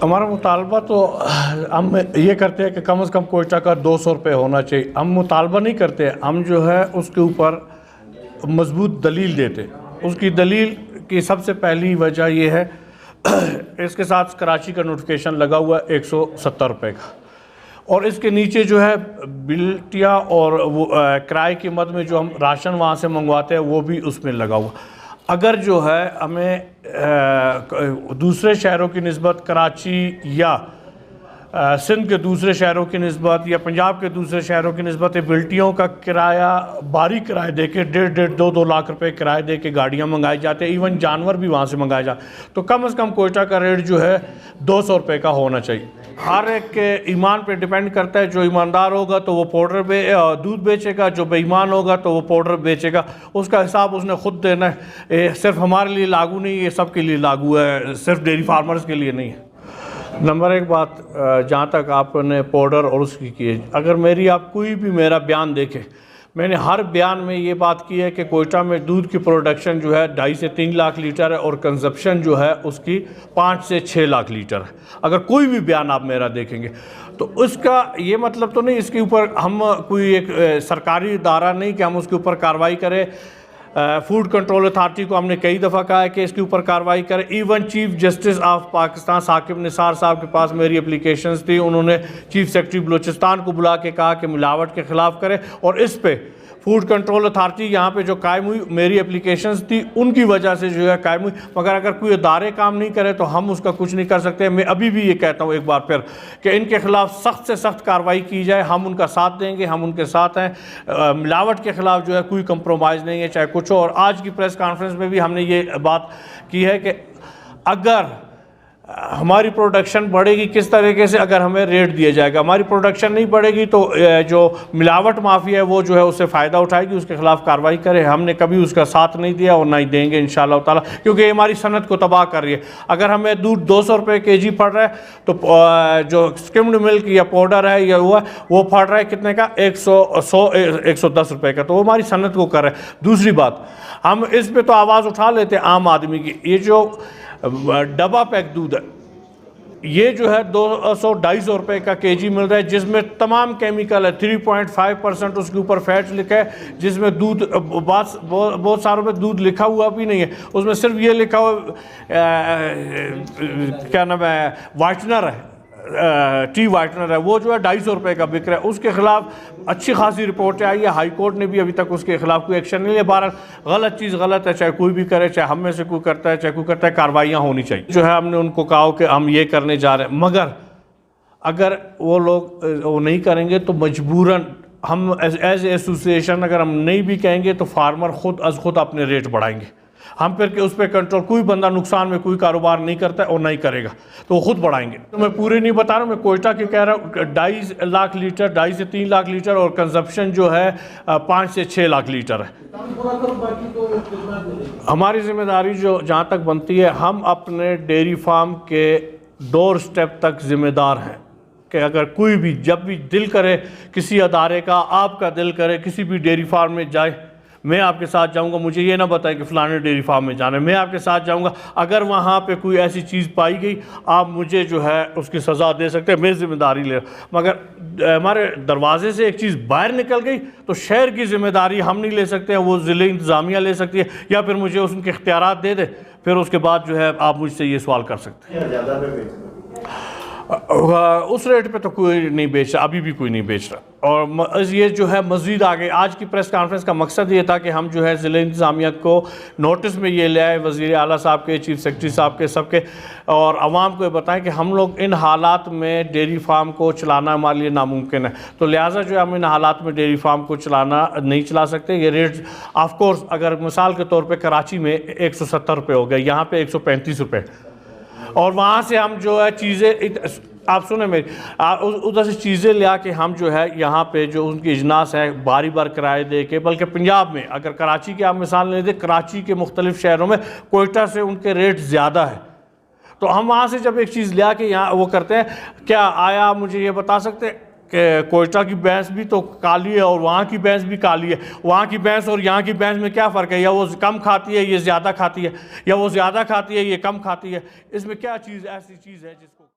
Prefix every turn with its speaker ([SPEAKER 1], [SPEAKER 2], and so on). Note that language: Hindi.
[SPEAKER 1] हमारा मुतालबा तो हम ये करते हैं कि कम से कम कोयटा का 200 रुपये होना चाहिए। हम मुतालबा नहीं करते, हम जो है उसके ऊपर मजबूत दलील देते। उसकी दलील की सबसे पहली वजह ये है इसके साथ कराची का नोटिफिकेशन लगा हुआ है 170 रुपये का, और इसके नीचे जो है बिल्टिया और वो किराए की मद में जो हम राशन वहाँ से मंगवाते हैं वो भी उसमें लगा हुआ। अगर जो है हमें दूसरे शहरों की निस्बत कराची या सिंध के दूसरे शहरों की निस्बत या पंजाब के दूसरे शहरों की निस्बत बिल्टियों का किराया भारी किराए दे के 1.5-2 लाख रुपए किराए दे के गाड़ियाँ मंगाई जाती हैं, इवन जानवर भी वहाँ से मंगाए जाते। तो कम से कम कोयटा का रेट जो है 200 रुपये का होना चाहिए। हर एक के ईमान पे डिपेंड करता है। जो ईमानदार होगा तो वो पाउडर दूध बेचेगा, जो बेईमान होगा तो वो पाउडर बेचेगा। उसका हिसाब उसने खुद देना है। सिर्फ हमारे लिए लागू नहीं, ये सबके लिए लागू है, सिर्फ डेयरी फार्मर्स के लिए नहीं है। नंबर एक बात, जहाँ तक आपने पाउडर और उसकी की है, अगर मेरी आप कोई भी मेरा बयान देखें, मैंने हर बयान में ये बात की है कि कोयटा में दूध की प्रोडक्शन जो है 2.5 से 3 लाख लीटर है और कंजप्शन जो है उसकी 5 से 6 लाख लीटर है। अगर कोई भी बयान आप मेरा देखेंगे तो उसका ये मतलब तो नहीं इसके ऊपर हम कोई एक सरकारी इदारा नहीं कि हम उसके ऊपर कार्रवाई करें। फूड कंट्रोल अथॉरिटी को हमने कई दफ़ा कहा है कि इसके ऊपर कार्रवाई करें। Even chief justice of Pakistan Saqib Nisar साहब के पास मेरी एप्लीकेशंस थी, उन्होंने चीफ सेक्रेटरी बलूचिस्तान को बुला के कहा कि मिलावट के ख़िलाफ़ करें, और इस पे फूड कंट्रोल अथॉरिटी यहाँ पे जो कायम हुई, मेरी एप्लीकेशंस थी उनकी वजह से जो है कायम हुई। मगर अगर कोई इदारे काम नहीं करे तो हम उसका कुछ नहीं कर सकते। मैं अभी भी ये कहता हूँ एक बार फिर कि इनके ख़िलाफ़ सख्त से सख्त कार्रवाई की जाए। हम उनका साथ देंगे, हम उनके साथ हैं। मिलावट के ख़िलाफ़ जो है कोई कंप्रोमाइज़ नहीं है, चाहे कुछ हो। और आज की प्रेस कॉन्फ्रेंस में भी हमने ये बात की है कि अगर हमारी प्रोडक्शन बढ़ेगी किस तरीके से, अगर हमें रेट दिया जाएगा। हमारी प्रोडक्शन नहीं बढ़ेगी तो जो मिलावट माफिया है वो जो है उससे फ़ायदा उठाएगी, उसके ख़िलाफ़ कार्रवाई करे। हमने कभी उसका साथ नहीं दिया और ना ही देंगे इंशाअल्लाह ताला, क्योंकि ये हमारी सनत को तबाह कर रही है। अगर हमें दूध 200 रुपये kg पड़ रहा है तो जो स्किम्ड मिल्क या पाउडर है या वो पड़ रहा है कितने का, 110 रुपये का। तो वो हमारी सनत को कर रहा है। दूसरी बात, हम इस पर तो आवाज़ उठा लेते हैं आम आदमी की। ये जो डब्बा पैक दूध है ये जो है 200-250 रुपये का kg मिल रहा है, जिसमें तमाम केमिकल है। 3.5% उसके ऊपर फैट लिखा है, जिसमें दूध बहुत सारों में दूध लिखा हुआ भी नहीं है। उसमें सिर्फ ये लिखा हुआ क्या नाम है, वाइटनर है, टी वाइटनर है, वो जो है 250 रुपये का बिक रहा है। उसके खिलाफ अच्छी खासी रिपोर्टें आई है, हाई कोर्ट ने भी अभी तक उसके खिलाफ कोई एक्शन नहीं लिया। बहरहाल गलत चीज़ गलत है, चाहे कोई भी करे, चाहे हम में से कोई करता है, चाहे कोई करता है, कार्रवाइयाँ होनी चाहिए। जो है हमने उनको कहा कि हम ये करने जा रहे हैं, मगर अगर वो लोग वो नहीं करेंगे तो मजबूरन हम एज एसोसिएशन अगर हम नहीं भी कहेंगे तो फार्मर खुद अज खुद अपने रेट बढ़ाएंगे। हम फिर उस पर कंट्रोल, कोई बंदा नुकसान में कोई कारोबार नहीं करता है और नहीं करेगा तो वो खुद बढ़ाएंगे। तो मैं पूरे नहीं बता रहा हूँ, मैं कोयटा की कह रहा हूँ 2.5 लाख लीटर, 2.5 से 3 लाख लीटर, और कंजप्शन जो है 5 से 6 लाख लीटर है। हमारी जिम्मेदारी जो जहाँ तक बनती है, हम अपने डेयरी फार्म के डोर स्टेप तक जिम्मेदार हैं कि अगर कोई भी जब भी दिल करे किसी अदारे का, आपका दिल करे किसी भी डेयरी फार्म में जाए, मैं आपके साथ जाऊंगा। मुझे ये ना बताएं कि फ़लाने डेयरी फार्म में जाना है, मैं आपके साथ जाऊंगा। अगर वहाँ पे कोई ऐसी चीज़ पाई गई, आप मुझे जो है उसकी सज़ा दे सकते हैं, मैं जिम्मेदारी ले। मगर हमारे दरवाजे से एक चीज़ बाहर निकल गई तो शहर की ज़िम्मेदारी हम नहीं ले सकते हैं, वो ज़िले इंतज़ामिया ले सकती है, या फिर मुझे उनके इख्तियारात दे दे, फिर उसके बाद जो है आप मुझसे ये सवाल कर सकते हैं। उस रेट पे तो कोई नहीं बेच रहा, अभी भी कोई नहीं बेच रहा। और ये जो है मज़ीद आगे, आज की प्रेस कॉन्फ्रेंस का मकसद ये था कि हम जो है ज़िले इंतज़ामिया को नोटिस में ये ले आए, वज़ीर आला साहब के, चीफ सेक्रेटरी साहब के, सबके, और आवाम को बताएं कि हम लोग इन हालात में डेयरी फार्म को चलाना हमारे लिए नामुमकिन है। तो लिहाजा जो है हम इन हालात में डेयरी फार्म को नहीं चला सकते। ये रेट ऑफ कोर्स अगर मिसाल के तौर पर कराची में 170 रुपये हो गए, यहाँ पर 135 रुपये, और वहाँ से हम जो है चीज़ें, आप सुने मेरी, उधर से चीज़ें ले आके हम जो है यहाँ पे जो उनकी इजनास है बारी बार किराए दे के, बल्कि पंजाब में अगर कराची की आप मिसाल ले दें, कराची के मुख्तलिफ शहरों में कोयटा से उनके रेट ज़्यादा है। तो हम वहाँ से जब एक चीज़ ले आके यहाँ वो करते हैं, क्या आया मुझे ये बता सकते हैं कि कोयटा की भैंस भी तो काली है और वहाँ की भैंस भी काली है, वहाँ की भैंस और यहाँ की भैंस में क्या फ़र्क है? या वो कम खाती है, ये ज़्यादा खाती है, या वो ज़्यादा खाती है, ये कम खाती है? इसमें क्या चीज़ ऐसी चीज़ है जिसको